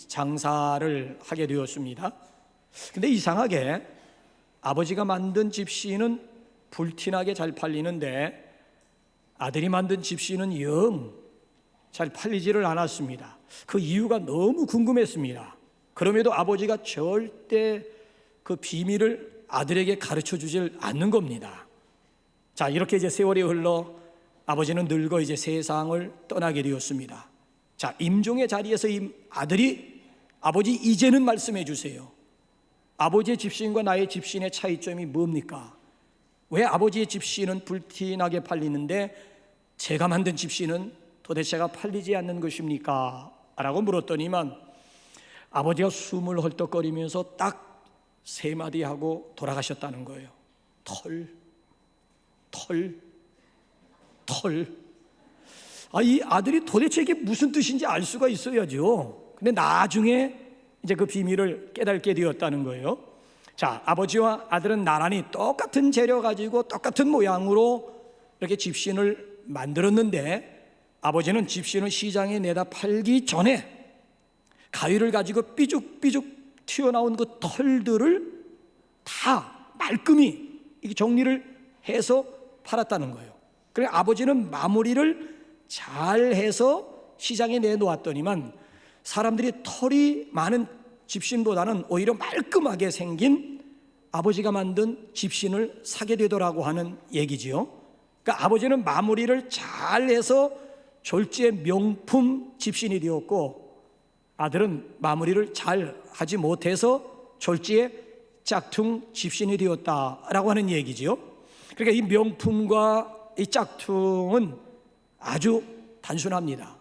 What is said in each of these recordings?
장사를 하게 되었습니다. 근데 이상하게 아버지가 만든 집시는 불티나게 잘 팔리는데 아들이 만든 집시는 영 잘 팔리지를 않았습니다. 그 이유가 너무 궁금했습니다. 그럼에도 아버지가 절대 그 비밀을 아들에게 가르쳐 주질 않는 겁니다. 자, 이렇게 이제 세월이 흘러 아버지는 늙어 이제 세상을 떠나게 되었습니다. 자, 임종의 자리에서 이 아들이 아버지 이제는 말씀해 주세요. 아버지의 집신과 나의 집신의 차이점이 뭡니까? 왜 아버지의 집신은 불티나게 팔리는데 제가 만든 집신은 도대체가 팔리지 않는 것입니까? 라고 물었더니만 아버지가 숨을 헐떡거리면서 딱 세 마디 하고 돌아가셨다는 거예요. 털. 이 아들이 도대체 이게 무슨 뜻인지 알 수가 있어야죠. 근데 나중에 이제 그 비밀을 깨닫게 되었다는 거예요. 자, 아버지와 아들은 나란히 똑같은 재료 가지고 똑같은 모양으로 이렇게 집신을 만들었는데 아버지는 집신을 시장에 내다 팔기 전에 가위를 가지고 삐죽삐죽 튀어나온 그 털들을 다 말끔히 정리를 해서 팔았다는 거예요. 그래서 아버지는 마무리를 잘 해서 시장에 내놓았더니만 사람들이 털이 많은 집신보다는 오히려 말끔하게 생긴 아버지가 만든 집신을 사게 되더라고 하는 얘기지요. 그러니까 아버지는 마무리를 잘 해서 졸지의 명품 집신이 되었고 아들은 마무리를 잘 하지 못해서 졸지의 짝퉁 집신이 되었다라고 하는 얘기지요. 그러니까 이 명품과 이 짝퉁은 아주 단순합니다.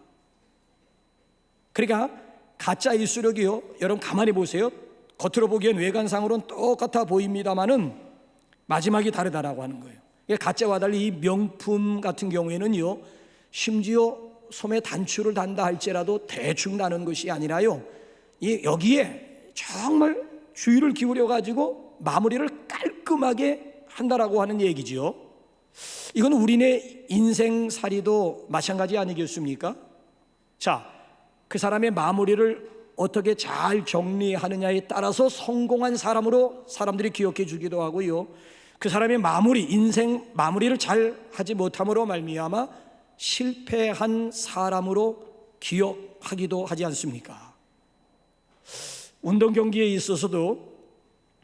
그러니까 가짜 일수록이요, 여러분 가만히 보세요. 겉으로 보기엔 외관상으로는 똑같아 보입니다만은 마지막이 다르다라고 하는 거예요. 가짜와 달리 이 명품 같은 경우에는요, 심지어 소매 단추를 단다 할지라도 대충 다는 것이 아니라요, 여기에 정말 주의를 기울여 가지고 마무리를 깔끔하게 한다라고 하는 얘기지요. 이건 우리네 인생살이도 마찬가지 아니겠습니까? 자, 그 사람의 마무리를 어떻게 잘 정리하느냐에 따라서 성공한 사람으로 사람들이 기억해 주기도 하고요, 그 사람의 인생 마무리를 잘 하지 못함으로 말미암아 실패한 사람으로 기억하기도 하지 않습니까? 운동 경기에 있어서도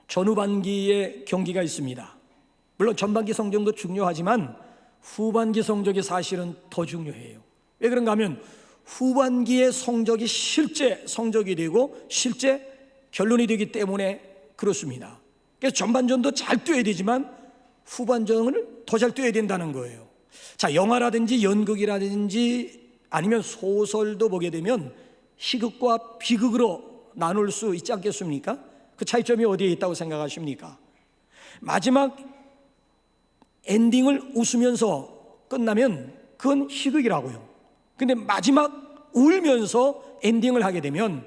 전후반기의 경기가 있습니다. 물론 전반기 성적도 중요하지만 후반기 성적이 사실은 더 중요해요. 왜 그런가 하면 후반기의 성적이 실제 성적이 되고 실제 결론이 되기 때문에 그렇습니다. 그래서 전반전도 잘 뛰어야 되지만 후반전을 더 잘 뛰어야 된다는 거예요. 자, 영화라든지 연극이라든지 아니면 소설도 보게 되면 희극과 비극으로 나눌 수 있지 않겠습니까? 그 차이점이 어디에 있다고 생각하십니까? 마지막 엔딩을 웃으면서 끝나면 그건 희극이라고요. 근데 마지막 울면서 엔딩을 하게 되면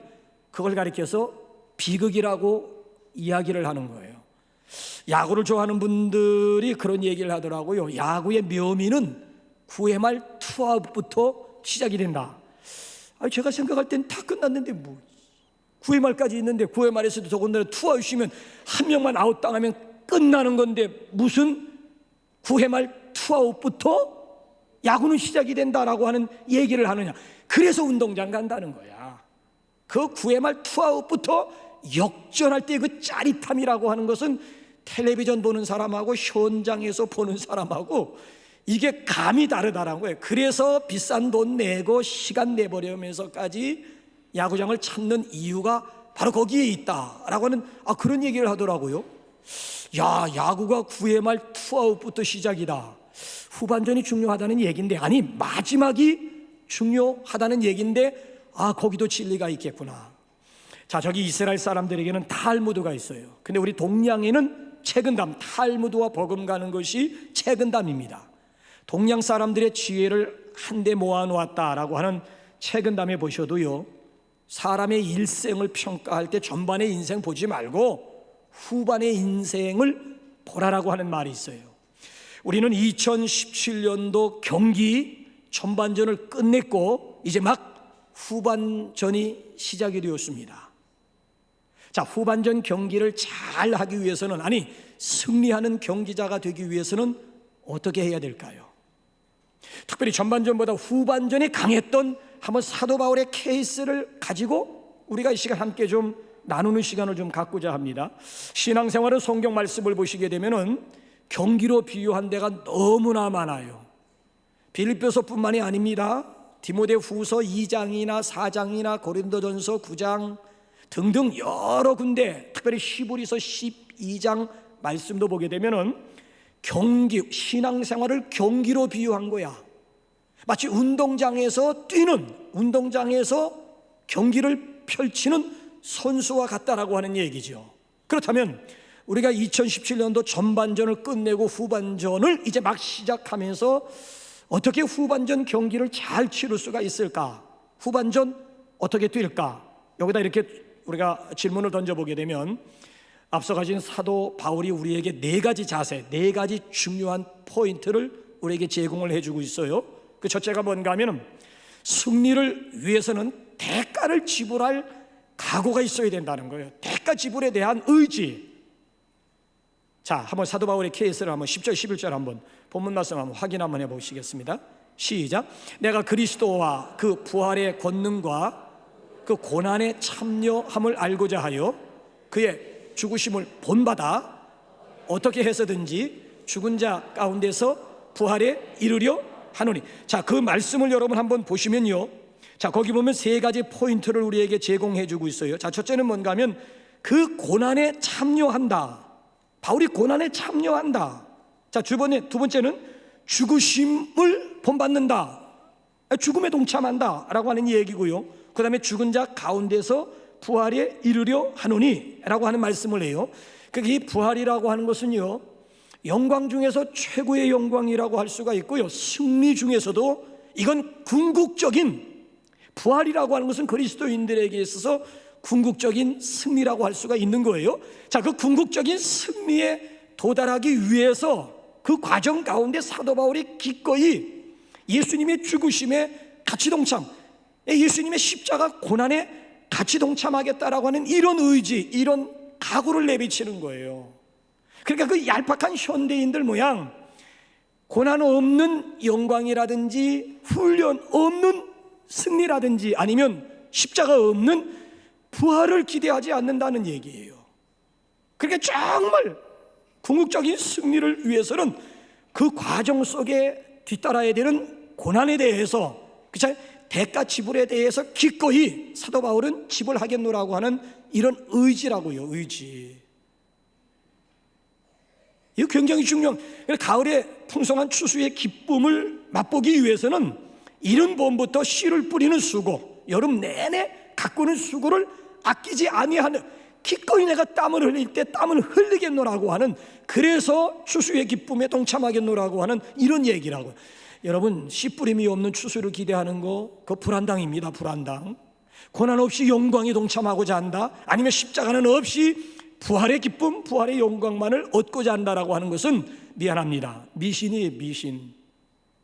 그걸 가리켜서 비극이라고 이야기를 하는 거예요. 야구를 좋아하는 분들이 그런 얘기를 하더라고요. 야구의 묘미는 9회 말 투아웃부터 시작이 된다. 제가 생각할 땐 다 끝났는데 9회 말까지 있는데 9회 말에서도 더군다나 투아웃이면 한 명만 아웃당하면 끝나는 건데 무슨 9회 말 투아웃부터 야구는 시작이 된다라고 하는 얘기를 하느냐. 그래서 운동장 간다는 거야. 그 9회 말 투아웃부터 역전할 때 그 짜릿함이라고 하는 것은 텔레비전 보는 사람하고 현장에서 보는 사람하고 이게 감이 다르다라는 거예요. 그래서 비싼 돈 내고 시간 내버리면서까지 야구장을 찾는 이유가 바로 거기에 있다라고 하는 그런 얘기를 하더라고요. 야구가 9회 말 투아웃부터 시작이다. 후반전이 중요하다는 얘기인데, 아니 마지막이 중요하다는 얘기인데 거기도 진리가 있겠구나. 자, 저기 이스라엘 사람들에게는 탈무드가 있어요. 근데 우리 동양에는 책은담, 탈무드와 버금가는 것이 책은담입니다. 동양 사람들의 지혜를 한데 모아놓았다라고 하는 책은담에 보셔도요, 사람의 일생을 평가할 때 전반의 인생 보지 말고 후반의 인생을 보라라고 하는 말이 있어요. 우리는 2017년도 경기 전반전을 끝냈고 이제 막 후반전이 시작이 되었습니다. 자, 후반전 경기를 잘 하기 위해서는, 아니 승리하는 경기자가 되기 위해서는 어떻게 해야 될까요? 특별히 전반전보다 후반전이 강했던 한번 사도 바울의 케이스를 가지고 우리가 이 시간 함께 좀 나누는 시간을 좀 갖고자 합니다. 신앙생활은 성경 말씀을 보시게 되면은 경기로 비유한 데가 너무나 많아요. 빌립보서뿐만이 아닙니다. 디모데후서 2장이나 4장이나 고린도전서 9장 등등 여러 군데, 특별히 히브리서 12장 말씀도 보게 되면은 경기, 신앙생활을 경기로 비유한 거야. 마치 운동장에서 뛰는, 운동장에서 경기를 펼치는 선수와 같다라고 하는 얘기죠. 그렇다면 우리가 2017년도 전반전을 끝내고 후반전을 이제 막 시작하면서 어떻게 후반전 경기를 잘 치를 수가 있을까? 후반전 어떻게 뛸까? 여기다 이렇게 우리가 질문을 던져보게 되면 앞서 가진 사도 바울이 우리에게 네 가지 자세, 네 가지 중요한 포인트를 우리에게 제공을 해주고 있어요. 그 첫째가 뭔가 하면 승리를 위해서는 대가를 지불할 각오가 있어야 된다는 거예요. 대가 지불에 대한 의지. 자, 한번 사도 바울의 케이스를 한번 10절 11절 한번 본문 말씀 한번 확인 한번 해보시겠습니다. 시작. 내가 그리스도와 그 부활의 권능과 그 고난에 참여함을 알고자 하여 그의 죽으심을 본받아 어떻게 해서든지 죽은 자 가운데서 부활에 이르려 하노니. 자, 그 말씀을 여러분 한번 보시면요, 자, 거기 보면 세 가지 포인트를 우리에게 제공해 주고 있어요. 자, 첫째는 뭔가 하면 그 고난에 참여한다. 바울이 고난에 참여한다. 자, 두 번째는 죽으심을 본받는다. 죽음에 동참한다 라고 하는 얘기고요. 그 다음에 죽은 자 가운데서 부활에 이르려 하노니 라고 하는 말씀을 해요. 이 부활이라고 하는 것은요, 영광 중에서 최고의 영광이라고 할 수가 있고요, 승리 중에서도 이건 궁극적인, 부활이라고 하는 것은 그리스도인들에게 있어서 궁극적인 승리라고 할 수가 있는 거예요. 자, 그 궁극적인 승리에 도달하기 위해서 그 과정 가운데 사도 바울이 기꺼이 예수님의 죽으심에 같이 동참, 예수님의 십자가 고난에 같이 동참하겠다라고 하는 이런 의지, 이런 각오를 내비치는 거예요. 그러니까 그 얄팍한 현대인들 모양 고난 없는 영광이라든지 훈련 없는 승리라든지 아니면 십자가 없는 부활을 기대하지 않는다는 얘기예요. 그러니까 정말 궁극적인 승리를 위해서는 그 과정 속에 뒤따라야 되는 고난에 대해서, 그쵸? 대가 지불에 대해서 기꺼이 사도 바울은 지불하겠노라고 하는 이런 의지라고요. 의지. 이거 굉장히 중요한, 가을에 풍성한 추수의 기쁨을 맛보기 위해서는 이른 봄부터 씨를 뿌리는 수고, 여름 내내 가꾸는 수고를 아끼지 아니하는, 기꺼이 내가 땀을 흘릴 때 땀을 흘리겠노라고 하는, 그래서 추수의 기쁨에 동참하겠노라고 하는 이런 얘기라고요. 여러분, 씨 뿌림이 없는 추수를 기대하는 거, 그거 불안당입니다. 불안당. 고난 없이 영광에 동참하고자 한다, 아니면 십자가는 없이 부활의 기쁨, 부활의 영광만을 얻고자 한다라고 하는 것은 미안합니다. 미신이에요, 미신.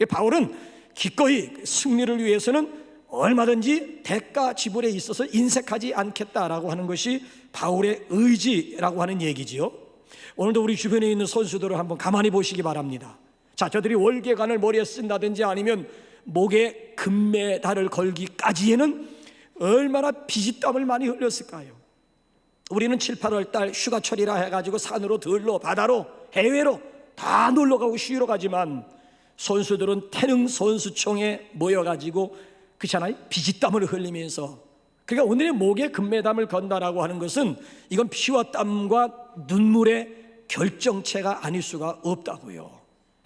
바울은 기꺼이 승리를 위해서는 얼마든지 대가 지불에 있어서 인색하지 않겠다라고 하는 것이 바울의 의지라고 하는 얘기지요. 오늘도 우리 주변에 있는 선수들을 한번 가만히 보시기 바랍니다. 자, 저들이 월계관을 머리에 쓴다든지 아니면 목에 금메달을 걸기까지에는 얼마나 피지땀을 많이 흘렸을까요? 우리는 7, 8월 달 휴가철이라 해가지고 산으로, 들로, 바다로, 해외로 다 놀러가고 쉬러 가지만 선수들은 태릉 선수촌에 모여가지고, 그렇잖아요, 피지땀을 흘리면서. 그러니까 오늘의 목에 금메달을 건다라고 하는 것은 이건 피와 땀과 눈물의 결정체가 아닐 수가 없다고요.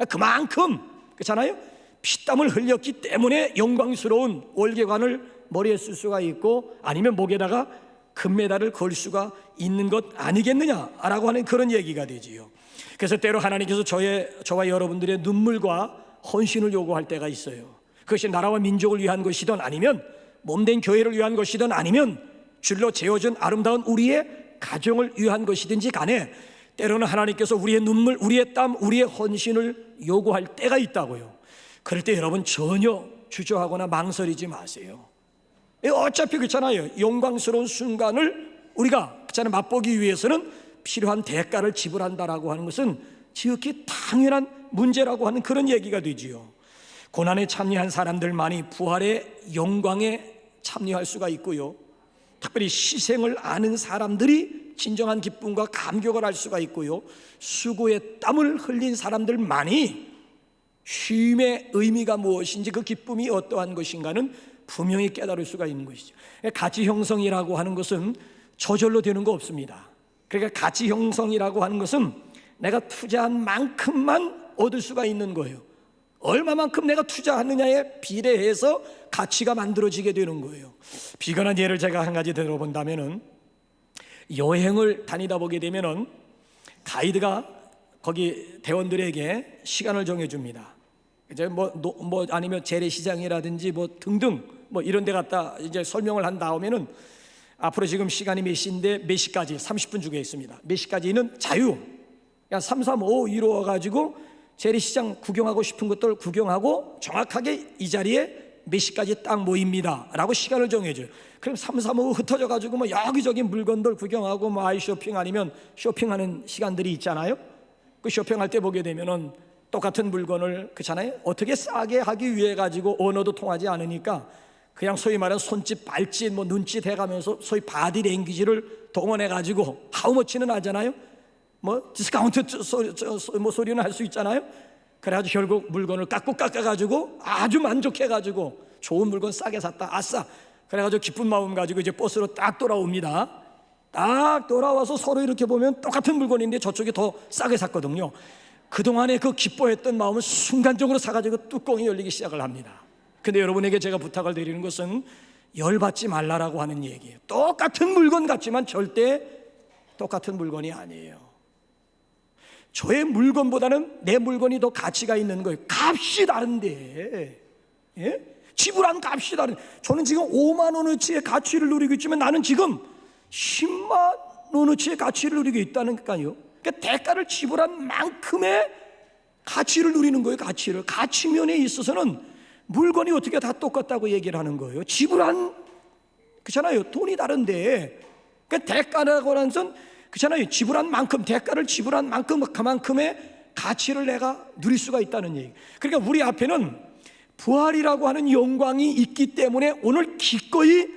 그만큼, 그렇잖아요, 피땀을 흘렸기 때문에 영광스러운 월계관을 머리에 쓸 수가 있고 아니면 목에다가 금메달을 걸 수가 있는 것 아니겠느냐라고 하는 그런 얘기가 되지요. 그래서 때로 하나님께서 저와 여러분들의 눈물과 헌신을 요구할 때가 있어요. 그것이 나라와 민족을 위한 것이든 아니면 몸된 교회를 위한 것이든 아니면 줄로 재어준 아름다운 우리의 가정을 위한 것이든지 간에 때로는 하나님께서 우리의 눈물, 우리의 땀, 우리의 헌신을 요구할 때가 있다고요. 그럴 때 여러분 전혀 주저하거나 망설이지 마세요. 어차피 그렇잖아요. 영광스러운 순간을 우리가 그렇잖아요. 맛보기 위해서는 필요한 대가를 지불한다라고 하는 것은 지극히 당연한 문제라고 하는 그런 얘기가 되지요. 고난에 참여한 사람들만이 부활의 영광에 참여할 수가 있고요, 특별히 희생을 아는 사람들이 진정한 기쁨과 감격을 할 수가 있고요, 수고의 땀을 흘린 사람들만이 쉼의 의미가 무엇인지, 그 기쁨이 어떠한 것인가는 분명히 깨달을 수가 있는 것이죠. 가치 형성이라고 하는 것은 저절로 되는 거 없습니다. 그러니까 가치 형성이라고 하는 것은 내가 투자한 만큼만 얻을 수가 있는 거예요. 얼마만큼 내가 투자하느냐에 비례해서 가치가 만들어지게 되는 거예요. 비근한 예를 제가 한 가지 들어본다면은, 여행을 다니다 보게 되면은 가이드가 거기 대원들에게 시간을 정해줍니다. 이제 뭐 아니면 재래시장이라든지 뭐 등등 뭐 이런 데 갔다 이제 설명을 한 다음에는 앞으로 지금 시간이 몇 시인데 몇 시까지 30분 주게 있습니다. 몇 시까지는 자유. 그냥 3, 3, 5 이루어가지고 재래시장 구경하고 싶은 것들 구경하고 정확하게 이 자리에 몇 시까지 딱 모입니다 라고 시간을 정해줘요. 그럼 3, 3, 5 흩어져가지고 뭐 여기저기 물건들 구경하고 뭐 아이 쇼핑 아니면 쇼핑하는 시간들이 있잖아요. 그 쇼핑할 때 보게 되면은 똑같은 물건을 그렇잖아요. 어떻게 싸게 하기 위해 가지고 언어도 통하지 않으니까 그냥 소위 말하는 손짓, 발짓, 뭐 눈짓 해가면서 소위 바디 랭귀지를 동원해 가지고 하우머치는 하잖아요. 뭐 디스카운트 뭐 소리는 할 수 있잖아요. 그래가지고 결국 물건을 깎아가지고 아주 만족해가지고 좋은 물건 싸게 샀다, 아싸. 그래가지고 기쁜 마음 가지고 이제 버스로 딱 돌아옵니다. 딱 돌아와서 서로 이렇게 보면 똑같은 물건인데 저쪽이 더 싸게 샀거든요. 그동안에 그 기뻐했던 마음은 순간적으로 사가지고 뚜껑이 열리기 시작을 합니다. 근데 여러분에게 제가 부탁을 드리는 것은 열받지 말라라고 하는 얘기예요. 똑같은 물건 같지만 절대 똑같은 물건이 아니에요. 저의 물건보다는 내 물건이 더 가치가 있는 거예요. 값이 다른데, 예? 지불한 값이 다른. 저는 지금 5만 원어치의 가치를 누리고 있지만 나는 지금 10만 원어치의 가치를 누리고 있다니까요. 그러니까 대가를 지불한 만큼의 가치를 누리는 거예요. 가치면에 있어서는 물건이 어떻게 다 똑같다고 얘기를 하는 거예요. 지불한, 그렇잖아요. 돈이 다른데, 그러니까 대가라고 하는 것은 그렇잖아요. 지불한 만큼, 대가를 지불한 만큼 그만큼의 가치를 내가 누릴 수가 있다는 얘기. 그러니까 우리 앞에는 부활이라고 하는 영광이 있기 때문에 오늘 기꺼이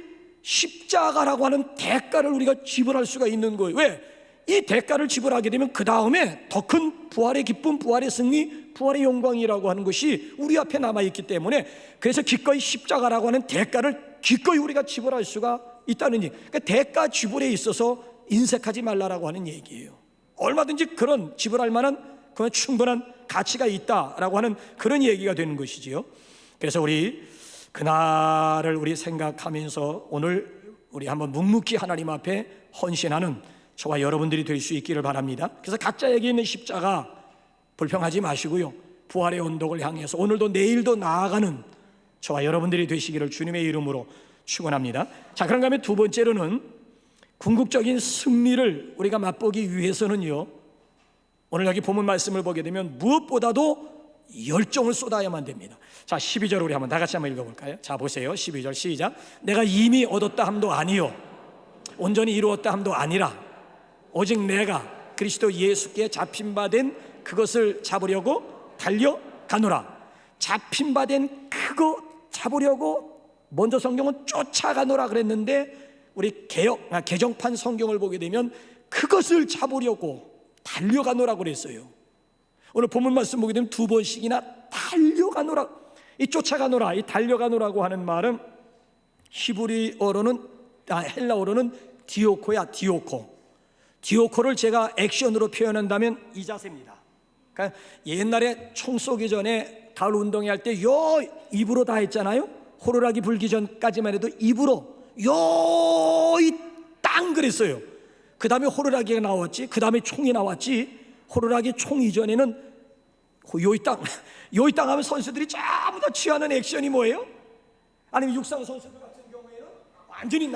십자가라고 하는 대가를 우리가 지불할 수가 있는 거예요. 왜? 이 대가를 지불하게 되면 그 다음에 더 큰 부활의 기쁨, 부활의 승리, 부활의 영광이라고 하는 것이 우리 앞에 남아있기 때문에, 그래서 기꺼이 십자가라고 하는 대가를 기꺼이 우리가 지불할 수가 있다는 얘기. 그러니까 대가 지불에 있어서 인색하지 말라라고 하는 얘기예요. 얼마든지 그런 지불할 만한 그런 충분한 가치가 있다라고 하는 그런 얘기가 되는 것이지요. 그래서 우리 그날을 우리 생각하면서 오늘 우리 한번 묵묵히 하나님 앞에 헌신하는 저와 여러분들이 될 수 있기를 바랍니다. 그래서 각자에게 있는 십자가 불평하지 마시고요, 부활의 언덕을 향해서 오늘도 내일도 나아가는 저와 여러분들이 되시기를 주님의 이름으로 축원합니다. 자, 그런가 하면 두 번째로는 궁극적인 승리를 우리가 맛보기 위해서는요, 오늘 여기 본문 말씀을 보게 되면 무엇보다도 열정을 쏟아야만 됩니다. 자, 12절 우리 한번 다 같이 한번 읽어볼까요? 자, 보세요. 12절 시작. 내가 이미 얻었다 함도 아니요 온전히 이루었다 함도 아니라 오직 내가 그리스도 예수께 잡힌 바 된 그것을 잡으려고 달려가노라. 잡힌 바 된 그거 잡으려고 먼저 성경은 쫓아가노라 그랬는데 우리 개정판 성경을 보게 되면 그것을 잡으려고 달려가노라고 그랬어요. 오늘 본문 말씀 보게 되면 두 번씩이나 달려가노라, 이 쫓아가노라, 이 달려가노라고 하는 말은 히브리어로는 헬라어로는 디오코야. 디오코를 제가 액션으로 표현한다면 이 자세입니다. 그러니까 옛날에 총 쏘기 전에 가을 운동회 할 때 요 입으로 다 했잖아요. 호루라기 불기 전까지만 해도 입으로 요이 땅 그랬어요. 그 다음에 호루라기가 나왔지, 그 다음에 총이 나왔지. 호루라기 총 이전에는 요이 땅 하면 선수들이 전부 다 취하는 액션이 뭐예요? 아니면 육상 선수들 같은 경우에는 완전히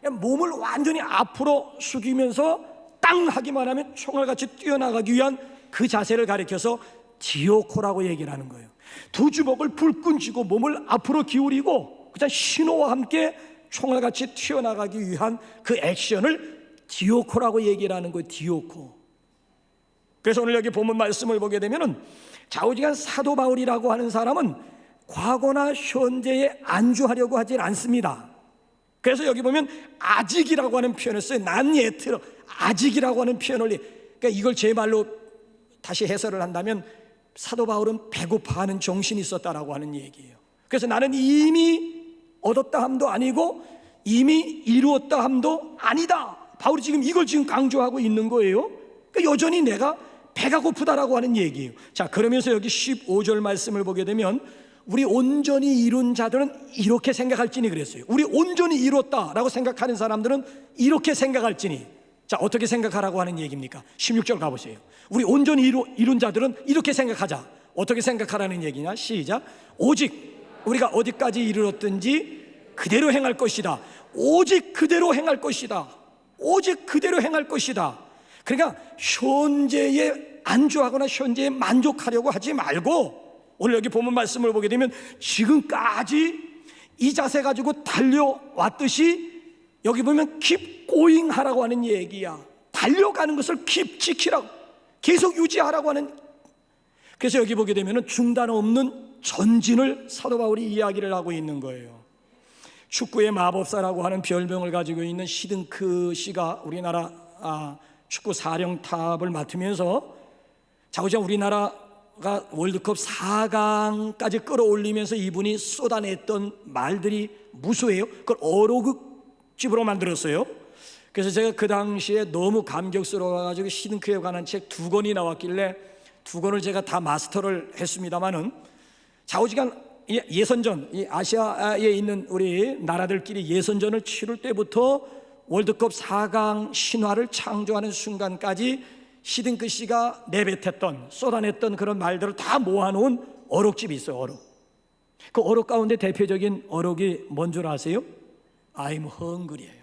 몸을 완전히 앞으로 숙이면서 땅 하기만 하면 총알 같이 뛰어나가기 위한 그 자세를 가리켜서 디오코라고 얘기를 하는 거예요. 두 주먹을 불끈 쥐고 몸을 앞으로 기울이고 그냥 신호와 함께 총알같이 튀어나가기 위한 그 액션을 디오코라고 얘기를 하는 거예요. 디오코. 그래서 오늘 여기 본문 말씀을 보게 되면은 좌우지간 사도 바울이라고 하는 사람은 과거나 현재에 안주하려고 하질 않습니다. 그래서 여기 보면 아직이라고 하는 표현을 써요. 난 예트로 아직이라고 하는 표현을. 그러니까 이걸 제 말로 다시 해설을 한다면 사도 바울은 배고파하는 정신이 있었다라고 하는 얘기예요. 그래서 나는 이미 얻었다 함도 아니고 이미 이루었다 함도 아니다. 바울이 지금 이걸 지금 강조하고 있는 거예요. 그러니까 여전히 내가 배가 고프다라고 하는 얘기예요. 자, 그러면서 여기 15절 말씀을 보게 되면 우리 온전히 이룬 자들은 이렇게 생각할지니 그랬어요. 우리 온전히 이뤘다라고 생각하는 사람들은 이렇게 생각할지니. 자, 어떻게 생각하라고 하는 얘기입니까? 16절 가보세요. 우리 온전히 이룬 자들은 이렇게 생각하자. 어떻게 생각하라는 얘기냐? 시작. 오직 우리가 어디까지 이르렀든지 그대로 행할 것이다. 오직 그대로 행할 것이다. 오직 그대로 행할 것이다. 그러니까 현재에 안주하거나 현재에 만족하려고 하지 말고, 오늘 여기 본문 말씀을 보게 되면 지금까지 이 자세 가지고 달려왔듯이 여기 보면 keep going 하라고 하는 얘기야. 달려가는 것을 keep 지키라고, 계속 유지하라고 하는. 그래서 여기 보게 되면 중단 없는 전진을 사도 바울이 이야기를 하고 있는 거예요. 축구의 마법사라고 하는 별명을 가지고 있는 시든크 씨가 우리나라 축구 사령탑을 맡으면서 자우지간 우리나라가 월드컵 4강까지 끌어올리면서 이분이 쏟아냈던 말들이 무수해요. 그걸 어록집으로 만들었어요. 그래서 제가 그 당시에 너무 감격스러워가지고 시든크에 관한 책 2권이 나왔길래 2권을 제가 다 마스터를 했습니다마는 좌우지간 예선전, 이 아시아에 있는 우리 나라들끼리 예선전을 치를 때부터 월드컵 4강 신화를 창조하는 순간까지 시든크 씨가 내뱉었던, 쏟아냈던 그런 말들을 다 모아놓은 어록집이 있어요. 어록. 그 어록 가운데 대표적인 어록이 뭔 줄 아세요? I'm hungry예요.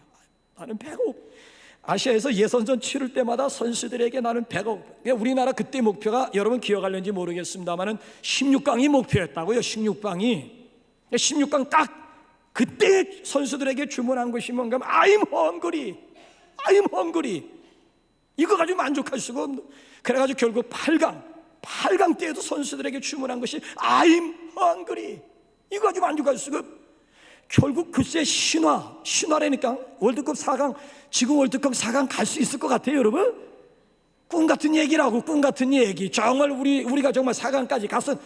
나는 배고파. 아시아에서 예선전 치를 때마다 선수들에게 나는 배가 고파. 우리나라 그때 목표가 여러분 기억하는지 모르겠습니다만은 16강이 목표였다고요. 16강 딱 그때 선수들에게 주문한 것이 뭔가 하면 I'm hungry. 이거 가지고 만족할 수가 없는. 그래가지고 결국 8강 때에도 선수들에게 주문한 것이 I'm hungry. 이거 가지고 만족할 수가 없는. 결국 글쎄 신화라니까. 월드컵 4강, 지금 월드컵 4강 갈 수 있을 것 같아요, 여러분? 꿈 같은 얘기라고. 꿈 같은 얘기. 정말 우리가 정말 4강까지 가서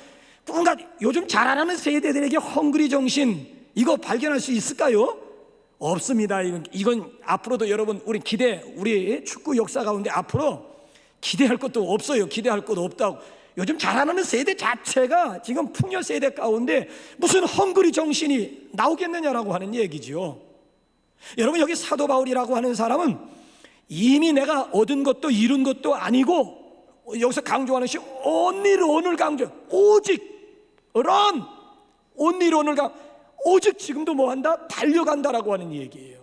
요즘 잘 안 하는 세대들에게 헝그리 정신 이거 발견할 수 있을까요? 없습니다. 이건 앞으로도 여러분 우리 축구 역사 가운데 앞으로 기대할 것도 없어요. 기대할 것도 없다고. 요즘 잘하는 세대 자체가 지금 풍요 세대 가운데 무슨 헝그리 정신이 나오겠느냐라고 하는 얘기죠. 여러분, 여기 사도 바울이라고 하는 사람은 이미 내가 얻은 것도 이룬 것도 아니고, 여기서 강조하는 것이 only run을 강조. 오직 run, only run을 오직 지금도 뭐한다? 달려간다라고 하는 얘기예요.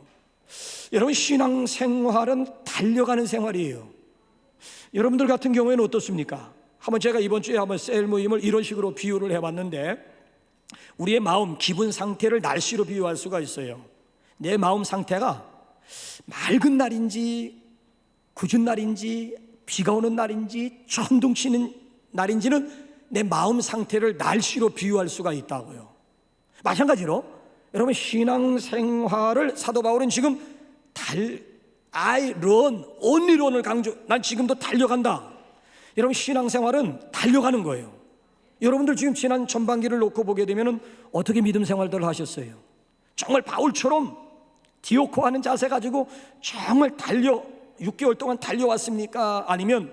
여러분, 신앙생활은 달려가는 생활이에요. 여러분들 같은 경우에는 어떻습니까? 한번 제가 이번 주에 한번 셀 모임을 이런 식으로 비유를 해봤는데, 우리의 마음, 기분 상태를 날씨로 비유할 수가 있어요. 내 마음 상태가 맑은 날인지 궂은 날인지 비가 오는 날인지 천둥 치는 날인지는 내 마음 상태를 날씨로 비유할 수가 있다고요. 마찬가지로 여러분, 신앙생활을 사도 바울은 지금 I run, only run을 강조. 난 지금도 달려간다. 여러분, 신앙생활은 달려가는 거예요. 여러분들 지금 지난 전반기를 놓고 보게 되면 어떻게 믿음 생활들을 하셨어요? 정말 바울처럼 디오코하는 자세 가지고 정말 6개월 동안 달려왔습니까? 아니면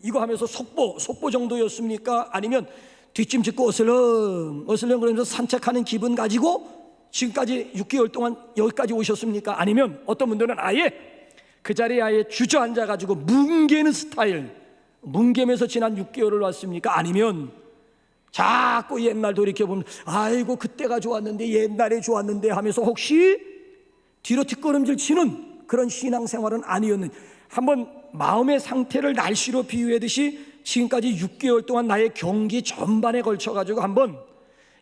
이거 하면서 속보 정도였습니까? 아니면 뒷짐 짓고 어슬렁 그러면서 산책하는 기분 가지고 지금까지 6개월 동안 여기까지 오셨습니까? 아니면 어떤 분들은 아예 그 자리에 아예 주저앉아 가지고 뭉개는 스타일, 뭉개면서 지난 6개월을 왔습니까? 아니면 자꾸 옛날 돌이켜보면 아이고 그때가 좋았는데, 옛날에 좋았는데 하면서 혹시 뒤로 뒷걸음질 치는 그런 신앙생활은 아니었는지, 한번 마음의 상태를 날씨로 비유하듯이 지금까지 6개월 동안 나의 경기 전반에 걸쳐가지고 한번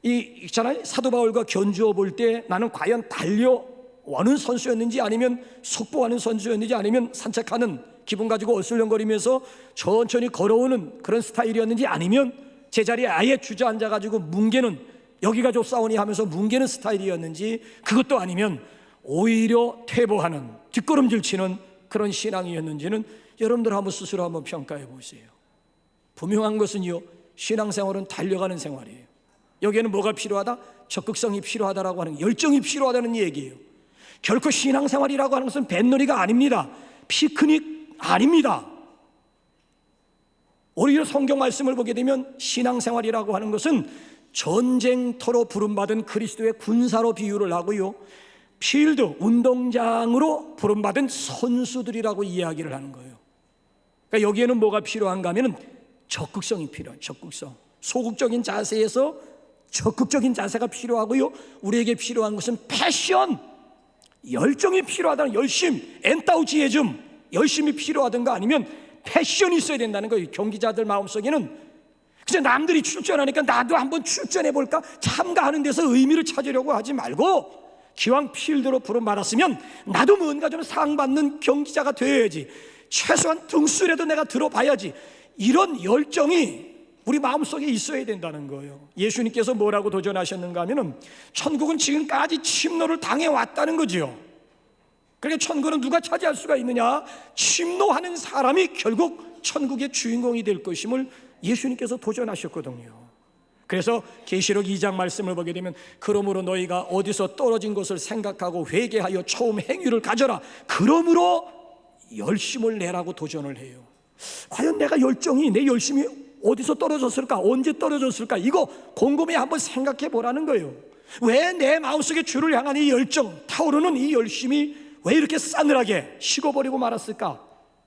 있잖아요. 사도 바울과 견주어 볼 때 나는 과연 달려오는 선수였는지 아니면 속보하는 선수였는지 아니면 산책하는 기분 가지고 어슬렁거리면서 천천히 걸어오는 그런 스타일이었는지 아니면 제자리에 아예 주저앉아 가지고 뭉개는, 여기가 좀 싸우니 하면서 뭉개는 스타일이었는지, 그것도 아니면 오히려 퇴보하는, 뒷걸음질 치는 그런 신앙이었는지는 여러분들 한번 스스로 한번 평가해 보세요. 분명한 것은요, 신앙생활은 달려가는 생활이에요. 여기에는 뭐가 필요하다? 적극성이 필요하다라고 하는, 열정이 필요하다는 얘기예요. 결코 신앙생활이라고 하는 것은 뱃놀이가 아닙니다. 피크닉 아닙니다. 오히려 성경 말씀을 보게 되면 신앙생활이라고 하는 것은 전쟁터로 부름받은 그리스도의 군사로 비유를 하고요, 필드, 운동장으로 부름받은 선수들이라고 이야기를 하는 거예요. 그러니까 여기에는 뭐가 필요한가 하면 적극성이 필요해요. 적극성. 소극적인 자세에서 적극적인 자세가 필요하고요, 우리에게 필요한 것은 패션, 열정이 필요하다는, 열심, 엔타우지에즘, 열심이 필요하든가 아니면 패션이 있어야 된다는 거예요. 경기자들 마음속에는 그냥 남들이 출전하니까 나도 한번 출전해볼까, 참가하는 데서 의미를 찾으려고 하지 말고 기왕 필드로 부름받았으면 나도 뭔가 좀 상받는 경기자가 되어야지, 최소한 등수라도 내가 들어봐야지, 이런 열정이 우리 마음속에 있어야 된다는 거예요. 예수님께서 뭐라고 도전하셨는가 하면은 천국은 지금까지 침노를 당해왔다는 거지요. 그러니까 천국은 누가 차지할 수가 있느냐? 침노하는 사람이 결국 천국의 주인공이 될 것임을 예수님께서 도전하셨거든요. 그래서 계시록 2장 말씀을 보게 되면 그러므로 너희가 어디서 떨어진 것을 생각하고 회개하여 처음 행위를 가져라. 그러므로 열심을 내라고 도전을 해요. 과연 내가 열정이, 내 열심이 어디서 떨어졌을까? 언제 떨어졌을까? 이거 곰곰이 한번 생각해 보라는 거예요. 왜 내 마음속에 주를 향한 이 열정, 타오르는 이 열심이 왜 이렇게 싸늘하게 식어버리고 말았을까?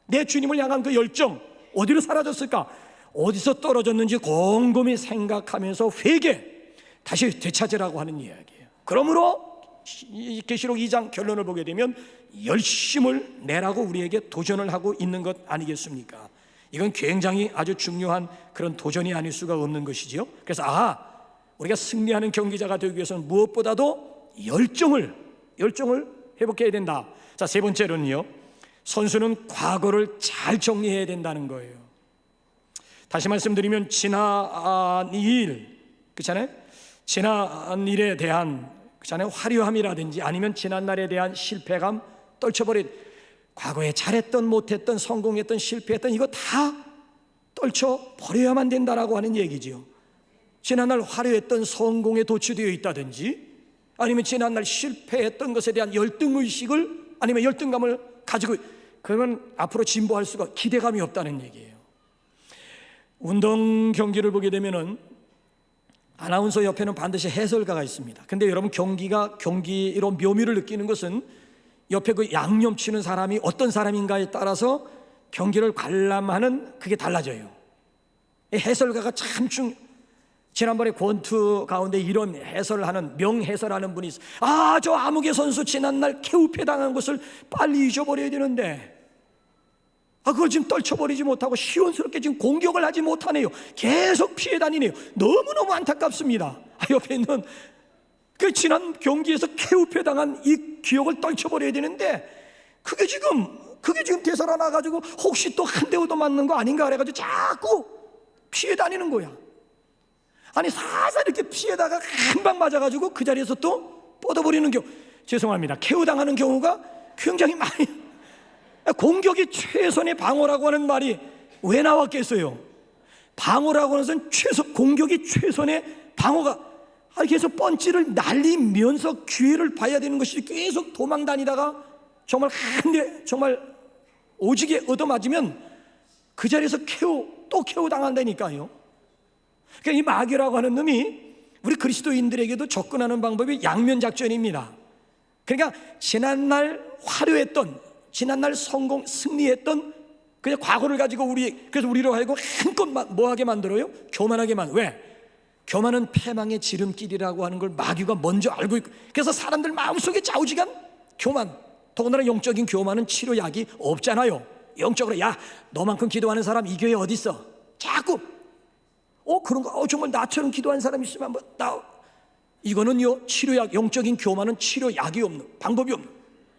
내 주님을 향한 그 열정 어디로 사라졌을까? 어디서 떨어졌는지 곰곰이 생각하면서 회개, 다시 되찾으라고 하는 이야기예요. 그러므로 계시록 2장 결론을 보게 되면 열심을 내라고 우리에게 도전을 하고 있는 것 아니겠습니까? 이건 굉장히 아주 중요한 그런 도전이 아닐 수가 없는 것이지요. 그래서 우리가 승리하는 경기자가 되기 위해서는 무엇보다도 열정을 회복해야 된다. 자, 세 번째로는요, 선수는 과거를 잘 정리해야 된다는 거예요. 다시 말씀드리면 지난 일, 그렇잖아요? 지난 일에 대한, 그렇잖아요? 화려함이라든지 아니면 지난 날에 대한 실패감 떨쳐버려. 과거에 잘했던, 못했던, 성공했던, 실패했던 이거 다 떨쳐버려야만 된다라고 하는 얘기지요. 지난날 화려했던 성공에 도취되어 있다든지 아니면 지난날 실패했던 것에 대한 열등의식을, 아니면 열등감을 가지고, 그러면 앞으로 진보할 수가, 기대감이 없다는 얘기예요. 운동 경기를 보게 되면은 아나운서 옆에는 반드시 해설가가 있습니다. 근데 여러분, 경기로 묘미를 느끼는 것은 옆에 그 양념 치는 사람이 어떤 사람인가에 따라서 경기를 관람하는 그게 달라져요. 해설가가 참 지난번에 권투 가운데 이런 해설을 하는, 명해설하는 분이 있어요. 저 아무개 선수 지난날 케우페 당한 것을 빨리 잊어버려야 되는데 그걸 지금 떨쳐버리지 못하고 시원스럽게 지금 공격을 하지 못하네요. 계속 피해 다니네요. 너무너무 안타깝습니다. 옆에 있는 그 지난 경기에서 케우페 당한 이 기억을 떨쳐버려야 되는데 그게 지금 되살아나가지고 혹시 또 한 대 얻어맞는 거 아닌가 그래가지고 자꾸 피해 다니는 거야. 아니, 살살 이렇게 피해다가 금방 맞아가지고 그 자리에서 또 뻗어버리는 경우, 죄송합니다, KO 당하는 경우가 굉장히 많이. 공격이 최선의 방어라고 하는 말이 왜 나왔겠어요? 방어라고 하는 것은 공격이 최선의 방어가, 계속 펀치를 날리면서 기회를 봐야 되는 것이, 계속 도망 다니다가 정말 한 대 정말 오지게 얻어맞으면 그 자리에서 또 KO 당한다니까요. 그러니까 이 마귀라고 하는 놈이 우리 그리스도인들에게도 접근하는 방법이 양면 작전입니다. 그러니까 지난날 화려했던, 지난날 승리했던 그냥 과거를 가지고 그래서 우리로 하여금 한껏 뭐하게 만들어요? 교만하게 왜? 교만은 패망의 지름길이라고 하는 걸 마귀가 먼저 알고 있고, 그래서 사람들 마음속에 좌우지간 교만, 더군다나 영적인 교만은 치료약이 없잖아요. 영적으로, 야, 너만큼 기도하는 사람 이 교회에 어디 있어? 자꾸 그런가? 정말 나처럼 기도하는 사람 있으면 한번 이거는요, 치료약, 영적인 교만은 치료약이 없는, 방법이 없는.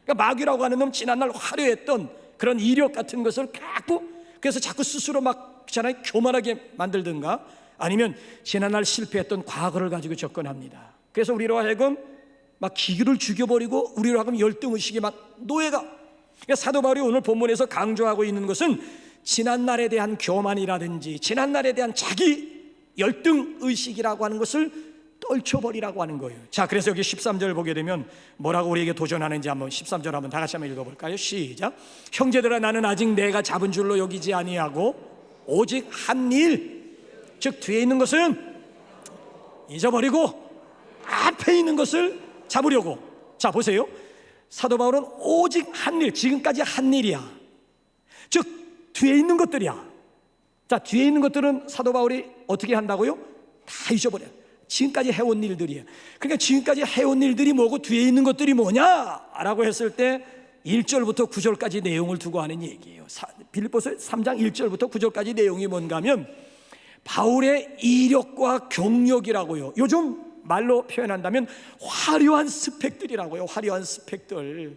그러니까 마귀라고 하는 놈 지난날 화려했던 그런 이력 같은 것을 갖고, 그래서 자꾸 스스로 막 있잖아요, 교만하게 만들든가, 아니면 지난날 실패했던 과거를 가지고 접근합니다. 그래서 우리로 하여금 막 기교를 죽여버리고 우리로 하여금 열등의식이 막 노예가. 그러니까 사도 바울이 오늘 본문에서 강조하고 있는 것은 지난날에 대한 교만이라든지 지난날에 대한 자기 열등의식이라고 하는 것을 떨쳐버리라고 하는 거예요. 자, 그래서 여기 13절 보게 되면 뭐라고 우리에게 도전하는지 한번 13절 한번 다 같이 한번 읽어볼까요? 시작. 형제들아, 나는 아직 내가 잡은 줄로 여기지 아니하고 오직 한 일, 즉 뒤에 있는 것은 잊어버리고 앞에 있는 것을 잡으려고. 자, 보세요. 사도 바울은 오직 한 일, 지금까지 한 일이야. 즉 뒤에 있는 것들이야. 자, 뒤에 있는 것들은 사도 바울이 어떻게 한다고요? 다 잊어버려. 지금까지 해온 일들이에요. 그러니까 지금까지 해온 일들이 뭐고 뒤에 있는 것들이 뭐냐라고 했을 때 1절부터 9절까지 내용을 두고 하는 얘기예요. 빌립보서 3장 1절부터 9절까지 내용이 뭔가 하면 바울의 이력과 경력이라고요. 요즘 말로 표현한다면 화려한 스펙들이라고요. 화려한 스펙들.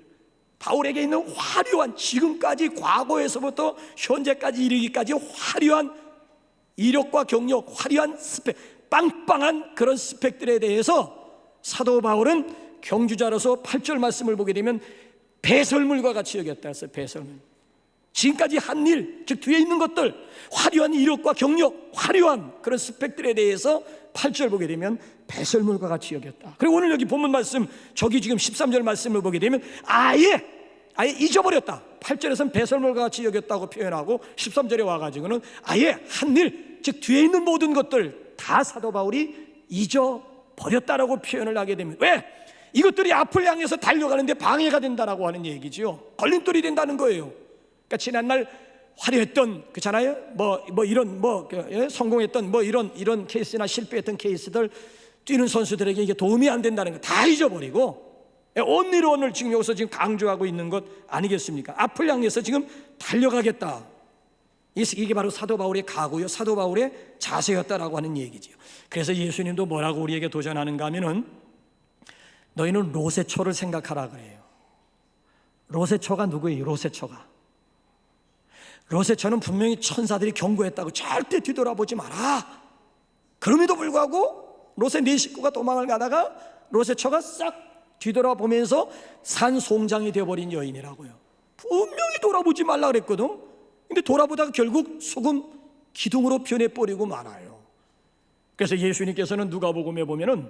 바울에게 있는 화려한, 지금까지 과거에서부터 현재까지 이르기까지 화려한 이력과 경력, 화려한 스펙, 빵빵한 그런 스펙들에 대해서 사도 바울은 경주자로서 8절 말씀을 보게 되면 배설물과 같이 여겼다 했어요. 배설물. 지금까지 한 일, 즉 뒤에 있는 것들, 화려한 이력과 경력, 화려한 그런 스펙들에 대해서 8절 보게 되면 배설물과 같이 여겼다. 그리고 오늘 여기 본문 말씀, 저기 지금 13절 말씀을 보게 되면 아예 잊어버렸다. 8절에서는 배설물과 같이 여겼다고 표현하고 13절에 와가지고는 아예 한 일, 즉 뒤에 있는 모든 것들 다 사도 바울이 잊어버렸다라고 표현을 하게 됩니다. 왜? 이것들이 앞을 향해서 달려가는데 방해가 된다라고 하는 얘기죠. 걸림돌이 된다는 거예요. 그러니까 지난날 화려했던, 그렇잖아요, 이런 성공했던 이런 케이스나 실패했던 케이스들, 뛰는 선수들에게 이게 도움이 안 된다는 거 다 잊어버리고 오늘 지금 여기서 지금 강조하고 있는 것 아니겠습니까? 앞을 향해서 지금 달려가겠다. 이게 바로 사도 바울의 각오요, 사도 바울의 자세였다라고 하는 얘기죠. 그래서 예수님도 뭐라고 우리에게 도전하는가 하면은 너희는 로세초를 생각하라 그래요. 로세초가 누구예요? 로세초는 분명히 천사들이 경고했다고 절대 뒤돌아보지 마라. 그럼에도 불구하고 로세 네 식구가 도망을 가다가 로세초가 싹 뒤돌아보면서 산송장이 되어버린 여인이라고요. 분명히 돌아보지 말라 그랬거든. 근데 돌아보다가 결국 소금 기둥으로 변해버리고 말아요. 그래서 예수님께서는 누가복음에 보면은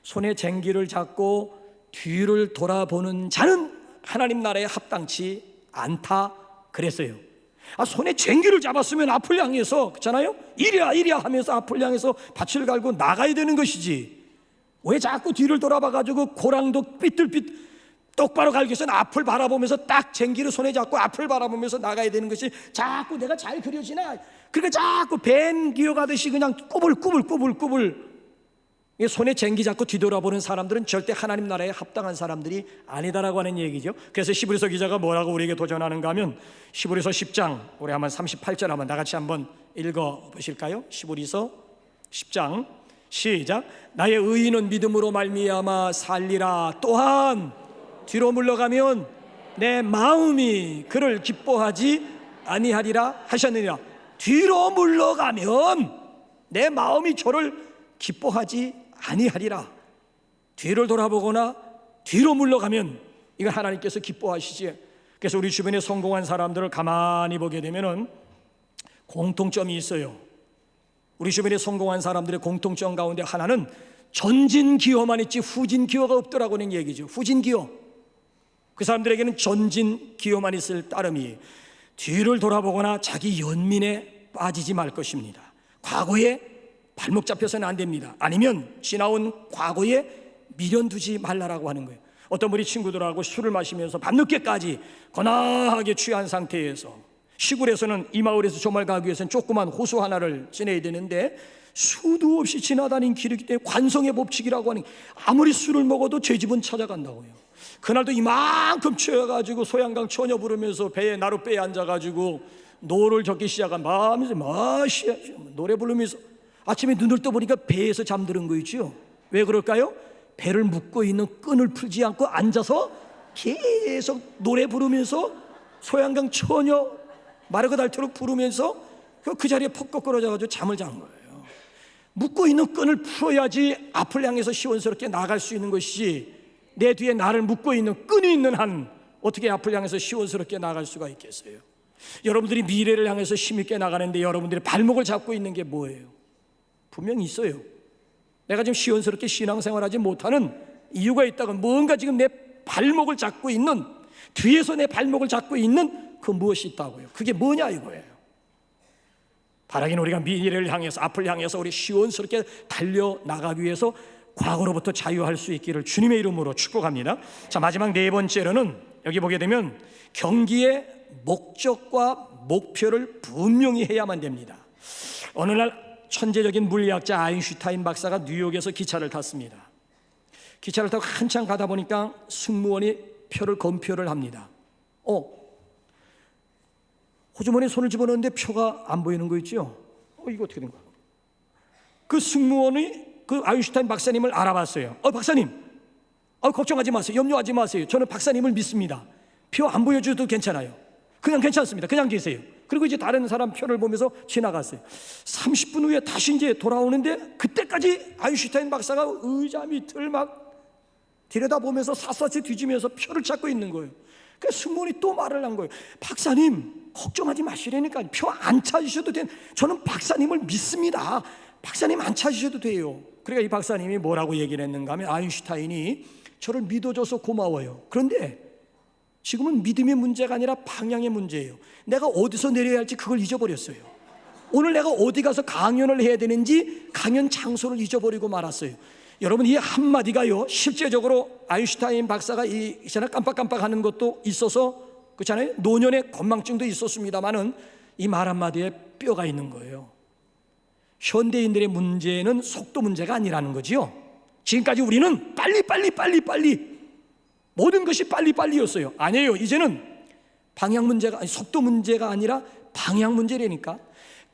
손에 쟁기를 잡고 뒤를 돌아보는 자는 하나님 나라에 합당치 않다 그랬어요. 손에 쟁기를 잡았으면 앞을 향해서, 그렇잖아요, 이리야 하면서 앞을 향해서 밭을 갈고 나가야 되는 것이지, 왜 자꾸 뒤를 돌아봐가지고 고랑도 삐뚤삐뚤 똑바로 갈기 위해서는 앞을 바라보면서 딱 쟁기를 손에 잡고 앞을 바라보면서 나가야 되는 것이 자꾸 내가 잘 그려지나, 그러니까 자꾸 뱀 기어가듯이 그냥 꾸불꾸불 손에 쟁기 잡고 뒤돌아보는 사람들은 절대 하나님 나라에 합당한 사람들이 아니다라고 하는 얘기죠. 그래서 히브리서 기자가 뭐라고 우리에게 도전하는가 하면 히브리서 10장 우리 한번 38절 한번 다 같이 한번 읽어보실까요? 히브리서 10장 시작. 나의 의인은 믿음으로 말미암아 살리라. 또한 뒤로 물러가면 내 마음이 그를 기뻐하지 아니하리라 하셨느니라. 뒤로 물러가면 내 마음이 저를 기뻐하지 아니하리라. 뒤를 돌아보거나 뒤로 물러가면 이건 하나님께서 기뻐하시지. 그래서 우리 주변에 성공한 사람들을 가만히 보게 되면은 공통점이 있어요. 우리 주변에 성공한 사람들의 공통점 가운데 하나는 전진기여만 있지 후진기여가 없더라고는 얘기죠. 후진기여. 그 사람들에게는 전진기여만 있을 따름이 뒤를 돌아보거나 자기 연민에 빠지지 말 것입니다. 과거에 발목 잡혀서는 안 됩니다. 아니면 지나온 과거에 미련두지 말라라고 하는 거예요. 어떤 분이 친구들하고 술을 마시면서 밤늦게까지 거나하게 취한 상태에서, 시골에서는 이 마을에서 저 마을 가기 위해서는 조그만 호수 하나를 지내야 되는데 수도 없이 지나다닌 길이기 때문에 관성의 법칙이라고 하는, 아무리 술을 먹어도 제 집은 찾아간다고요. 그날도 이만큼 취해가지고 소양강 처녀 부르면서 나룻배에 앉아가지고 노를 적기 시작한 마음에서 노래 부르면서 아침에 눈을 떠보니까 배에서 잠드는 거 있죠. 왜 그럴까요? 배를 묶고 있는 끈을 풀지 않고 앉아서 계속 노래 부르면서 소양강 처녀 마르고 닳도록 부르면서 그 자리에 퍽 꺾어져가지고 잠을 잔 거예요. 묶고 있는 끈을 풀어야지 앞을 향해서 시원스럽게 나갈 수 있는 것이지, 내 뒤에 나를 묶고 있는 끈이 있는 한 어떻게 앞을 향해서 시원스럽게 나갈 수가 있겠어요? 여러분들이 미래를 향해서 힘있게 나가는데 여러분들이 발목을 잡고 있는 게 뭐예요? 분명히 있어요. 내가 지금 시원스럽게 신앙생활하지 못하는 이유가 있다고, 뭔가 지금 내 발목을 잡고 있는, 뒤에서 내 발목을 잡고 있는 그 무엇이 있다고요. 그게 뭐냐 이거예요. 바라기는 우리가 미래를 향해서, 앞을 향해서 우리 시원스럽게 달려나가기 위해서 과거로부터 자유할 수 있기를 주님의 이름으로 축복합니다. 자, 마지막 네 번째로는 여기 보게 되면 경기의 목적과 목표를 분명히 해야만 됩니다. 어느 날 천재적인 물리학자 아인슈타인 박사가 뉴욕에서 기차를 탔습니다. 기차를 타고 한참 가다 보니까 승무원이 검표를 합니다. 호주머니에 손을 집어넣는데 표가 안 보이는 거 있죠? 이거 어떻게 된 거야? 그 승무원이 그 아인슈타인 박사님을 알아봤어요. 박사님, 걱정하지 마세요. 염려하지 마세요. 저는 박사님을 믿습니다. 표 안 보여줘도 괜찮아요. 그냥 괜찮습니다. 그냥 계세요. 그리고 이제 다른 사람 표를 보면서 지나갔어요. 30분 후에 다시 이제 돌아오는데 그때까지 아인슈타인 박사가 의자 밑을 막 들여다보면서 샅샅이 뒤지면서 표를 찾고 있는 거예요. 그래서 승무원이 또 말을 한 거예요. 박사님, 걱정하지 마시라니까. 표 안 찾으셔도 돼요. 저는 박사님을 믿습니다. 박사님 안 찾으셔도 돼요. 그러니까 이 박사님이 뭐라고 얘기를 했는가 하면, 아인슈타인이 저를 믿어줘서 고마워요. 그런데 지금은 믿음의 문제가 아니라 방향의 문제예요. 내가 어디서 내려야 할지 그걸 잊어버렸어요. 오늘 내가 어디 가서 강연을 해야 되는지 강연 장소를 잊어버리고 말았어요. 여러분, 이 한마디가요, 실제적으로 아인슈타인 박사가 있잖아요, 깜빡깜빡하는 것도 있어서, 그렇잖아요, 노년의 건망증도 있었습니다만은 이 말 한마디에 뼈가 있는 거예요. 현대인들의 문제는 속도 문제가 아니라는 거지요. 지금까지 우리는 빨리 모든 것이 빨리였어요. 아니에요. 이제는 방향 문제가, 속도 문제가 아니라 방향 문제라니까.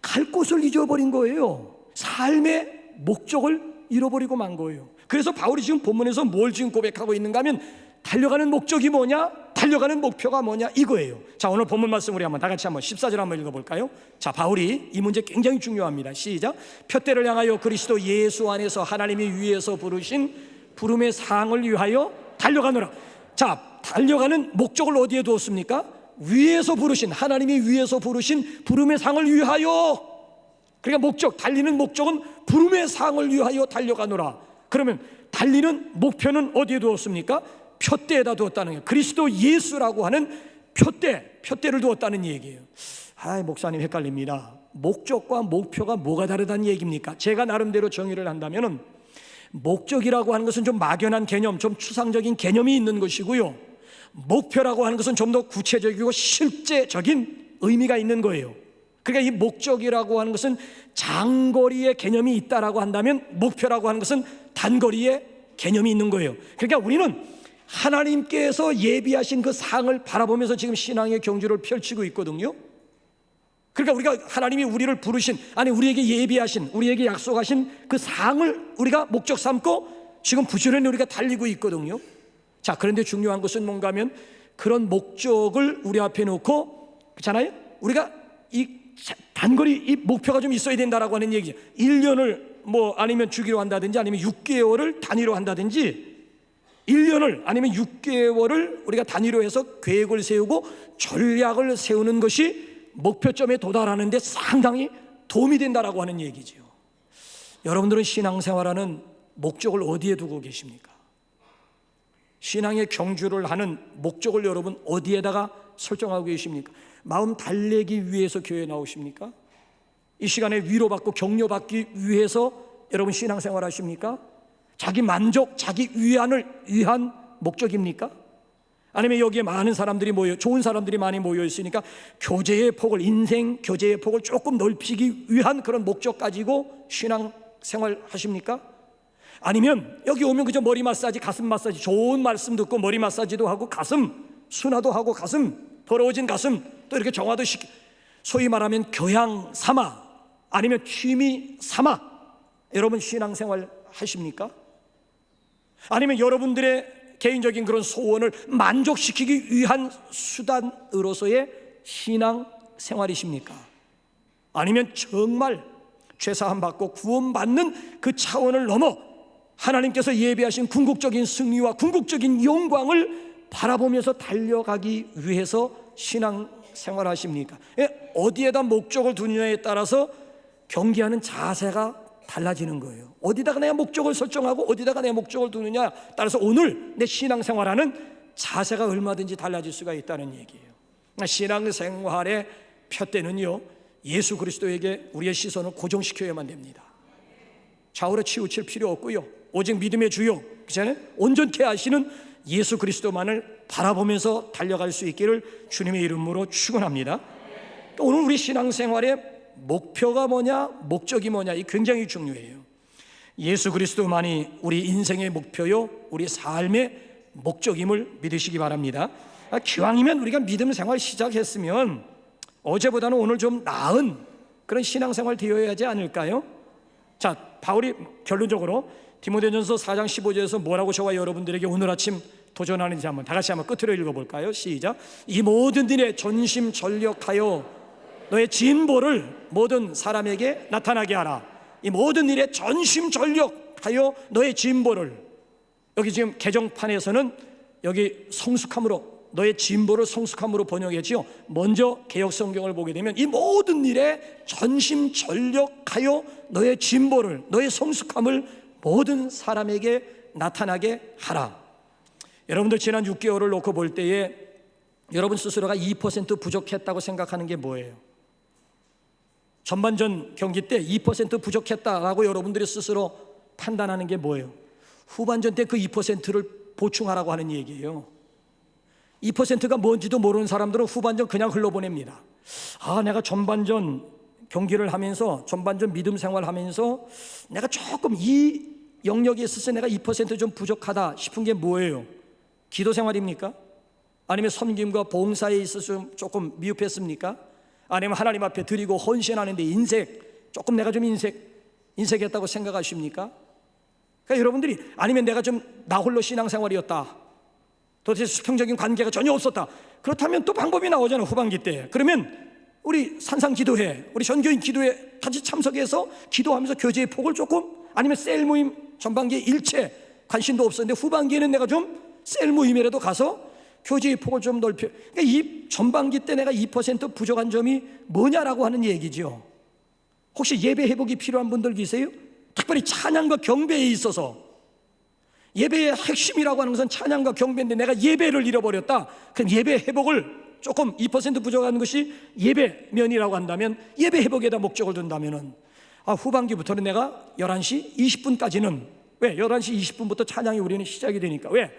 갈 곳을 잊어버린 거예요. 삶의 목적을 잃어버리고 만 거예요. 그래서 바울이 지금 본문에서 뭘 지금 고백하고 있는가 하면, 달려가는 목적이 뭐냐, 달려가는 목표가 뭐냐, 이거예요. 자, 오늘 본문 말씀 우리 한번 다 같이 한번 14절 한번 읽어볼까요? 자, 바울이 이 문제 굉장히 중요합니다. 시작. 표대를 향하여 그리스도 예수 안에서 하나님이 위에서 부르신 부름의 상을 위하여 달려가노라. 자, 달려가는 목적을 어디에 두었습니까? 위에서 부르신, 하나님이 위에서 부르신 부름의 상을 위하여. 그러니까 목적, 달리는 목적은 부름의 상을 위하여 달려가노라. 그러면 달리는 목표는 어디에 두었습니까? 표대에다 두었다는 거예요. 그리스도 예수라고 하는 표대를 두었다는 얘기예요. 목사님 헷갈립니다. 목적과 목표가 뭐가 다르다는 얘기입니까? 제가 나름대로 정의를 한다면은, 목적이라고 하는 것은 좀 막연한 개념, 좀 추상적인 개념이 있는 것이고요, 목표라고 하는 것은 좀 더 구체적이고 실제적인 의미가 있는 거예요. 그러니까 이 목적이라고 하는 것은 장거리의 개념이 있다라고 한다면, 목표라고 하는 것은 단거리의 개념이 있는 거예요. 그러니까 우리는 하나님께서 예비하신 그 상을 바라보면서 지금 신앙의 경주를 펼치고 있거든요. 그러니까 우리가 하나님이 우리를 부르신, 아니 우리에게 예비하신, 우리에게 약속하신 그 상을 우리가 목적 삼고 지금 부지런히 우리가 달리고 있거든요. 자, 그런데 중요한 것은 뭔가 하면, 그런 목적을 우리 앞에 놓고, 그렇잖아요, 우리가 이 단거리 이 목표가 좀 있어야 된다라고 하는 얘기죠. 1년을 아니면 주기로 한다든지, 아니면 6개월을 단위로 한다든지, 1년을 아니면 6개월을 우리가 단위로 해서 계획을 세우고 전략을 세우는 것이 목표점에 도달하는 데 상당히 도움이 된다라고 하는 얘기죠. 여러분들은 신앙생활하는 목적을 어디에 두고 계십니까? 신앙의 경주를 하는 목적을 여러분 어디에다가 설정하고 계십니까? 마음 달래기 위해서 교회에 나오십니까? 이 시간에 위로받고 격려받기 위해서 여러분 신앙생활 하십니까? 자기 만족, 자기 위안을 위한 목적입니까? 아니면 여기에 많은 사람들이 좋은 사람들이 많이 모여 있으니까 교제의 폭을, 인생 교제의 폭을 조금 넓히기 위한 그런 목적 가지고 신앙생활 하십니까? 아니면 여기 오면 그저 머리 마사지, 가슴 마사지, 좋은 말씀 듣고 머리 마사지도 하고, 가슴 순화도 하고, 가슴 더러워진 가슴 또 이렇게 정화도 시키, 소위 말하면 교양 삼아, 아니면 취미 삼아 여러분 신앙생활 하십니까? 아니면 여러분들의 개인적인 그런 소원을 만족시키기 위한 수단으로서의 신앙 생활이십니까? 아니면 정말 죄사함 받고 구원받는 그 차원을 넘어 하나님께서 예비하신 궁극적인 승리와 궁극적인 영광을 바라보면서 달려가기 위해서 신앙 생활하십니까? 어디에다 목적을 두느냐에 따라서 경계하는 자세가 달라지는 거예요. 어디다가 내가 목적을 설정하고 어디다가 내 목적을 두느냐 따라서 오늘 내 신앙생활하는 자세가 얼마든지 달라질 수가 있다는 얘기예요. 신앙생활의 푯대는요, 예수 그리스도에게 우리의 시선을 고정시켜야만 됩니다. 좌우로 치우칠 필요 없고요, 오직 믿음의 주요, 그렇잖아요, 온전케 하시는 예수 그리스도만을 바라보면서 달려갈 수 있기를 주님의 이름으로 축원합니다. 오늘 우리 신앙생활의 목표가 뭐냐, 목적이 뭐냐, 이 굉장히 중요해요. 예수 그리스도만이 우리 인생의 목표요, 우리 삶의 목적임을 믿으시기 바랍니다. 기왕이면 우리가 믿음 생활 시작했으면 어제보다는 오늘 좀 나은 그런 신앙생활 되어야 하지 않을까요? 자, 바울이 결론적으로 디모데전서 4장 15절에서 뭐라고 저와 여러분들에게 오늘 아침 도전하는지 한번 다 같이 한번 끝으로 읽어볼까요? 시작. 이 모든 일에 전심전력하여 너의 진보를 모든 사람에게 나타나게 하라. 이 모든 일에 전심전력하여 너의 진보를, 여기 지금 개정판에서는 여기 성숙함으로, 너의 진보를 성숙함으로 번역했지요. 먼저 개역성경을 보게 되면 이 모든 일에 전심전력하여 너의 진보를, 너의 성숙함을 모든 사람에게 나타나게 하라. 여러분들 지난 6개월을 놓고 볼 때에 여러분 스스로가 2% 부족했다고 생각하는 게 뭐예요? 전반전 경기 때 2% 부족했다라고 여러분들이 스스로 판단하는 게 뭐예요? 후반전 때 그 2%를 보충하라고 하는 얘기예요. 2%가 뭔지도 모르는 사람들은 후반전 그냥 흘러보냅니다. 내가 전반전 경기를 하면서, 전반전 믿음 생활하면서 내가 조금 이 영역에 있어서 내가 2% 좀 부족하다 싶은 게 뭐예요? 기도 생활입니까? 아니면 섬김과 봉사에 있어서 조금 미흡했습니까? 아니면 하나님 앞에 드리고 헌신하는데 인색, 조금 내가 좀 인색했다고 생각하십니까? 그러니까 여러분들이, 아니면 내가 좀 나 홀로 신앙생활이었다, 도대체 수평적인 관계가 전혀 없었다, 그렇다면 또 방법이 나오잖아요. 후반기 때 그러면 우리 산상 기도회, 우리 전교인 기도회 같이 참석해서 기도하면서 교제의 폭을 조금, 아니면 셀 모임 전반기에 일체 관심도 없었는데 후반기에는 내가 좀 셀 모임이라도 가서 교제의 폭을 좀 넓혀. 그러니까 이 전반기 때 내가 2% 부족한 점이 뭐냐라고 하는 얘기죠. 혹시 예배 회복이 필요한 분들 계세요? 특별히 찬양과 경배에 있어서, 예배의 핵심이라고 하는 것은 찬양과 경배인데 내가 예배를 잃어버렸다. 그럼 예배 회복을 조금 2% 부족한 것이 예배면이라고 한다면, 예배 회복에다 목적을 둔다면은 후반기부터는 내가 11시 20분까지는, 왜? 11시 20분부터 찬양이 우리는 시작이 되니까. 왜?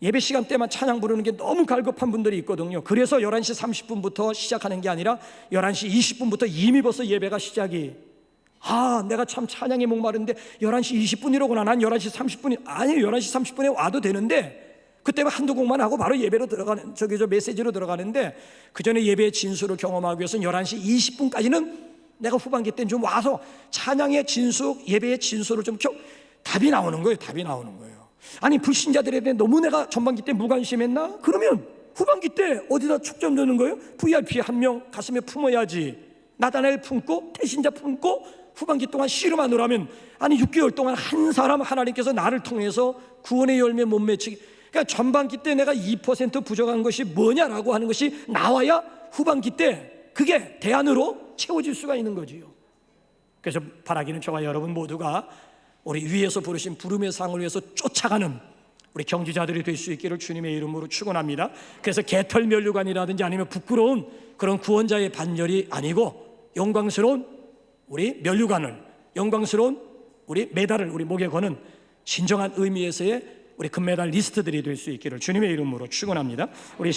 예배 시간 때만 찬양 부르는 게 너무 갈급한 분들이 있거든요. 그래서 11시 30분부터 시작하는 게 아니라 11시 20분부터 이미 벌써 예배가 시작이, 내가 참 찬양에 목마른데 11시 20분이로구나. 난 11시 30분이 아니에요. 11시 30분에 와도 되는데 그때만 한두 곡만 하고 바로 예배로 들어가는, 메시지로 들어가는데, 그 전에 예배의 진수를 경험하기 위해서는 11시 20분까지는 내가 후반기 때는 좀 와서 찬양의 진수, 예배의 진수를 좀 답이 나오는 거예요. 답이 나오는 거예요. 아니, 불신자들에 대해 너무 내가 전반기 때 무관심했나? 그러면 후반기 때 어디다 초점 두는 거예요? VIP 한 명 가슴에 품어야지. 나다나엘 품고 태신자 품고 후반기 동안 씨름하느라 하면, 아니 6개월 동안 한 사람 하나님께서 나를 통해서 구원의 열매 못 맺히게. 그러니까 전반기 때 내가 2% 부족한 것이 뭐냐라고 하는 것이 나와야 후반기 때 그게 대안으로 채워질 수가 있는 거지요. 그래서 바라기는 저와 여러분 모두가 우리 위에서 부르신 부름의 상을 위해서 쫓아가는 우리 경지자들이 될 수 있기를 주님의 이름으로 축원합니다. 그래서 개털면류관이라든지 아니면 부끄러운 그런 구원자의 반열이 아니고 영광스러운 우리 면류관을, 영광스러운 우리 메달을 우리 목에 거는 진정한 의미에서의 우리 금메달 리스트들이 될 수 있기를 주님의 이름으로 축원합니다. 우리